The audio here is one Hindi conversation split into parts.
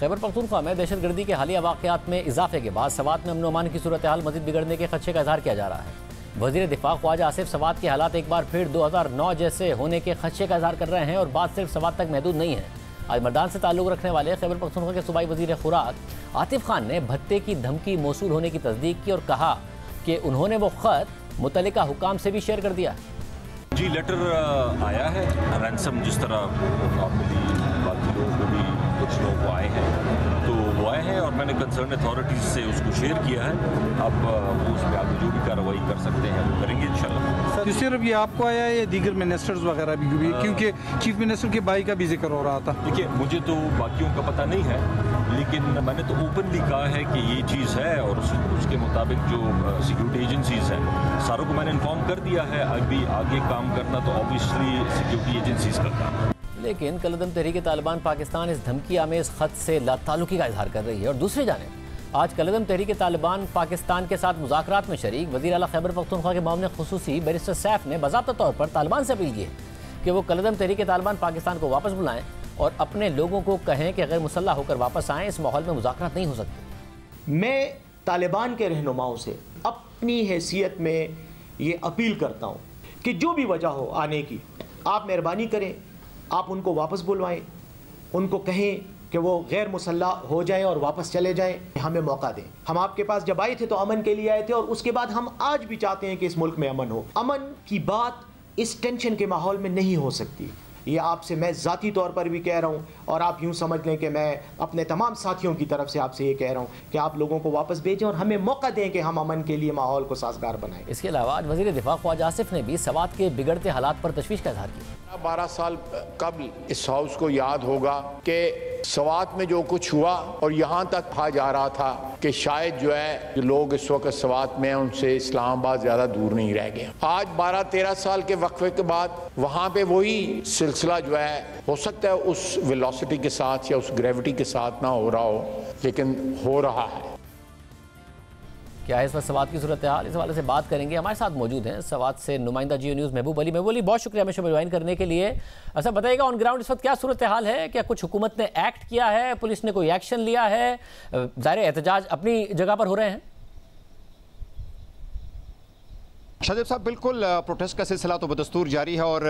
खैबर पख्तूनख्वा में दहशतगर्दी के हालिया वाक़यात में इजाफे के बाद सवात में अमन अमान की सूरत हाल मज़ीद बिगड़ने के खदशे का इजहार किया जा रहा है। वज़ीर दिफा ख्वाजा आसिफ सवात के हालात एक बार फिर 2009 जैसे होने के खदशे का इजहार कर रहे हैं और बात सिर्फ सवात तक महदूद नहीं है। आज मर्दान से ताल्लुक़ रखने वाले खैबर पख्तूनख्वा के सूबाई वज़ीर खुराक आतिफ खान ने भत्ते की धमकी मौसूल होने की तस्दीक की और कहा कि उन्होंने वो ख़त मुतल्लिका हुकाम से भी शेयर कर दिया। जी, लेटर आया है रैंसम, जिस तरह बाकी लोगों को भी कुछ लोग आए हैं, तो वो आए हैं और मैंने कंसर्न अथॉरिटीज़ से उसको शेयर किया है। अब वो उस पर आगे जो भी कार्रवाई कर सकते हैं वो करेंगे इंशाल्लाह। तो सिर्फ ये आपको आया है या दीगर मिनिस्टर्स वगैरह भी हुई, क्योंकि चीफ मिनिस्टर के भाई का भी जिक्र हो रहा था? देखिए, मुझे तो बाकियों का पता नहीं है, लेकिन मैंने तो ओपनली कहा है कि ये चीज़ है और उसके मुताबिक जो सिक्योरिटी एजेंसीज़ हैं सारों को मैंने इन्फॉर्म कर दिया है। अभी आगे काम करना तो ऑब्वियसली सिक्योरिटी एजेंसीज़ का काम है। लेकिन कलअदम तहरीक तालिबान पाकिस्तान इस धमकी आमेज़ ख़त से लाताल्लुकी का इजहार कर रही है और दूसरी जानिब आज कलअदम तहरीक तालिबान पाकिस्तान के साथ मुज़ाकरात में शरीक वज़ीर आला खैबर पख्तूनख्वा के मामले खुसूसी बैरिस्टर सैफ ने बाज़ाब्ता तौर पर तालिबान से अपील की है कि वो कलअदम तहरीक तालिबान पाकिस्तान को वापस बुलाएं और अपने लोगों को कहें कि गैर मुसल्लह होकर वापस आएँ। इस माहौल में मुज़ाकरात नहीं हो सकते। मैं तालिबान के रहनुमाओं से अपनी हैसियत में ये अपील करता हूँ कि जो भी वजह हो आने की, आप मेहरबानी करें, आप उनको वापस बुलवाएं, उनको कहें कि वो गैर मुसल्लह हो जाएं और वापस चले जाएं। हमें मौका दें। हम आपके पास जब आए थे तो अमन के लिए आए थे और उसके बाद हम आज भी चाहते हैं कि इस मुल्क में अमन हो। अमन की बात इस टेंशन के माहौल में नहीं हो सकती। ये आपसे मैं ज़ाती तौर पर भी कह रहा हूँ और आप यूँ समझ लें कि मैं अपने तमाम साथियों की तरफ से आपसे ये कह रहा हूँ कि आप लोगों को वापस भेजें और हमें मौका दें कि हम अमन के लिए माहौल को साजगार बनाएं। इसके अलावा आज वज़ीर दिफा ख्वाजा आसिफ ने भी सवात के बिगड़ते हालात पर तशवीश का इजहार किया। 12 साल कबल इस हाउस को याद होगा कि सवात में जो कुछ हुआ और यहाँ तक कहा जा रहा था कि शायद जो है जो लोग इस वक्त सवात में हैं उनसे इस्लामाबाद ज़्यादा दूर नहीं रह गए। आज 12-13 साल के वक्फे के बाद वहाँ पे वही सिलसिला जो है हो सकता है उस वेलोसिटी के साथ या उस ग्रेविटी के साथ ना हो रहा हो, लेकिन हो रहा है। क्या है इस वक्त सवात की सूरत हाल, इस हवाले से बात करेंगे। हमारे साथ मौजूद हैं सवात से नुमाइंदा जियो न्यूज़ महबूब अली। महबूब अली, बहुत शुक्रिया हमें शो में ज्वाइन करने के लिए। अच्छा बताइएगा, ऑन ग्राउंड इस वक्त क्या सूरत हाल है? क्या कुछ हुकूमत ने एक्ट किया है, पुलिस ने कोई एक्शन लिया है? ज़ाहिर एहतजाज अपनी जगह पर हो रहे हैं। शाहजेब साहब, बिल्कुल प्रोटेस्ट का सिलसिला तो बदस्तूर जारी है और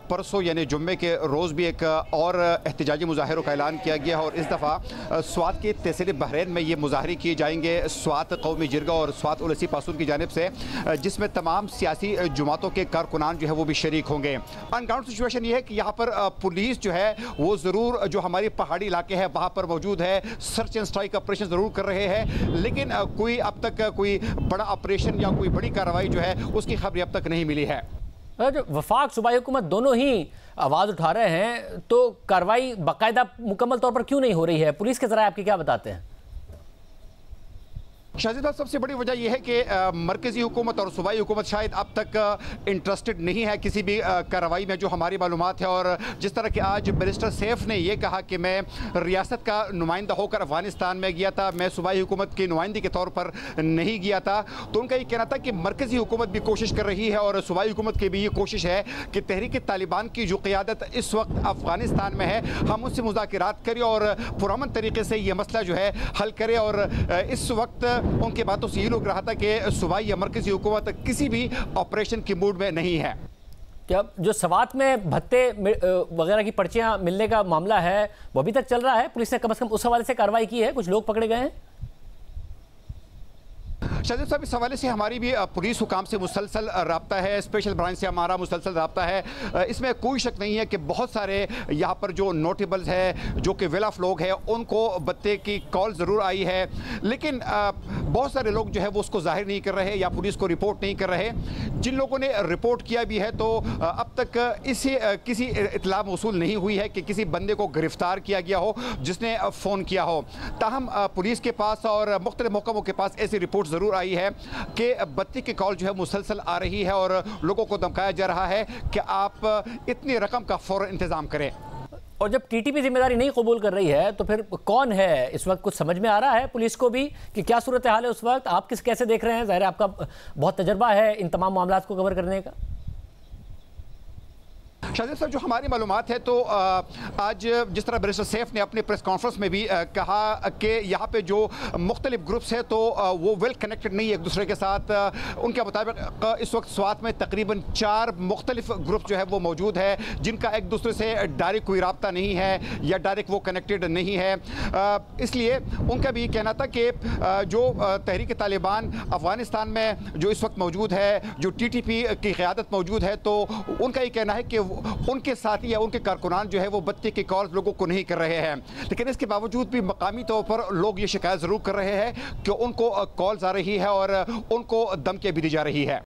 परसों यानी जुम्मे के रोज़ भी एक और एहतजाजी मुजाहरों का ऐलान किया गया है और इस दफ़ा स्वात के तहसील बहरैन में ये मुजाहरे किए जाएंगे स्वात कौमी जिरगा और स्वात उलसी पासून की जानिब से, जिसमें तमाम सियासी जमातों के कारकुनान जो है वो भी शरीक होंगे। ऑन ग्राउंड सिचुएशन ये है कि यहाँ पर पुलिस जो है वो ज़रूर जो हमारी पहाड़ी इलाके हैं वहाँ पर मौजूद है, सर्च एंड स्ट्राइक ऑपरेशन ज़रूर कर रहे हैं, लेकिन कोई अब तक कोई बड़ा ऑपरेशन या कोई बड़ी कार्रवाई जो है उसकी खबर अब तक नहीं मिली है। जो वफाक सूबाई हुकूमत दोनों ही आवाज़ उठा रहे हैं, तो कार्रवाई बाकायदा मुकम्मल तौर पर क्यों नहीं हो रही है? पुलिस के ज़राए आपके क्या बताते हैं? शाहजेब साहब, सबसे बड़ी वजह यह है कि मरकज़ी हुकूमत और सूबाई हुकूमत शायद अब तक इंटरेस्टेड नहीं है किसी भी कार्रवाई में, जो हमारी मालूमात है। और जिस तरह कि आज बैरिस्टर सैफ ने यह कहा कि मैं रियासत का नुमाइंदा होकर अफगानिस्तान में गया था, मैं सूबाई हुकूमत की नुमाइंदगी के तौर पर नहीं गया था, तो उनका ये कहना था कि मरकज़ी हुकूमत भी कोशिश कर रही है और सूबाई हुकूमत की भी ये कोशिश है कि तहरीक तालिबान की जो क़ियादत इस वक्त अफगानिस्तान में है, हम उससे मुज़ाकरात करें और पुरअमन तरीके से ये मसला जो है हल करें। और इस वक्त उनकी बातों से ये लग रहा था कि सूबाई या मरकज़ी हुकूमत किसी भी ऑपरेशन की मूड में नहीं है। क्या जो सवात में भत्ते वगैरह की पर्चियां मिलने का मामला है वो अभी तक चल रहा है? पुलिस ने कम से कम उस हवाले से कार्रवाई की है? कुछ लोग पकड़े गए हैं? शाहजेब साहब, इस हवाले से हमारी भी पुलिस हुकाम से मुसलसल रब्ता है, स्पेशल ब्रांच से हमारा मुसलसल रब्ता है। इसमें कोई शक नहीं है कि बहुत सारे यहाँ पर जो नोटेबल्स है, जो कि वेल ऑफ लोग हैं, उनको भत्ते की कॉल ज़रूर आई है, लेकिन बहुत सारे लोग जो है वो उसको जाहिर नहीं कर रहे या पुलिस को रिपोर्ट नहीं कर रहे। जिन लोगों ने रिपोर्ट किया भी है तो अब तक इसे किसी इतला मौसूल नहीं हुई है कि किसी बंदे को गिरफ्तार किया गया हो जिसने फ़ोन किया हो। ताहम पुलिस के पास और मुख्तलिफ महकमों के पास ऐसी रिपोर्ट ज़रूर आई है कि बत्ती की कॉल जो है मुसलसल आ रही है और लोगों को धमकाया जा रहा है कि आप इतनी रकम का फ़ौरन इंतज़ाम करें। और जब टीटीपी जिम्मेदारी नहीं कबूल कर रही है तो फिर कौन है इस वक्त? कुछ समझ में आ रहा है पुलिस को भी कि क्या सूरत हाल है उस वक्त? आप कैसे देख रहे हैं? ज़ाहिर है आपका बहुत तजर्बा है इन तमाम मामलात को कवर करने का। शाहजेब साहब, जो हमारी मालूमात है तो आज जिस तरह बैरिस्टर सैफ ने अपने प्रेस कॉन्फ्रेंस में भी कहा कि यहाँ पे जो मुख्तलिफ ग्रुप्स है तो वो वेल कनेक्टेड नहीं है एक दूसरे के साथ। उनके मुताबिक इस वक्त स्वात में तकरीबन 4 मुख्तलिफ ग्रुप जो है वो मौजूद है जिनका एक दूसरे से डायरेक्ट कोई रब्ता नहीं है या डायरेक्ट वो कनेक्टेड नहीं है। इसलिए उनका भी कहना था कि जो तहरीक तालिबान अफगानिस्तान में जो इस वक्त मौजूद है, जो TTP की क़यादत मौजूद है, तो उनका ये कहना है कि उनके साथी या उनके कारकुनान जो है वो बत्ती की कॉल लोगों को नहीं कर रहे हैं। लेकिन इसके बावजूद भी मकामी तौर पर लोग ये शिकायत ज़रूर कर रहे हैं कि उनको कॉल्स आ रही है और उनको धमकियाँ भी दी जा रही है।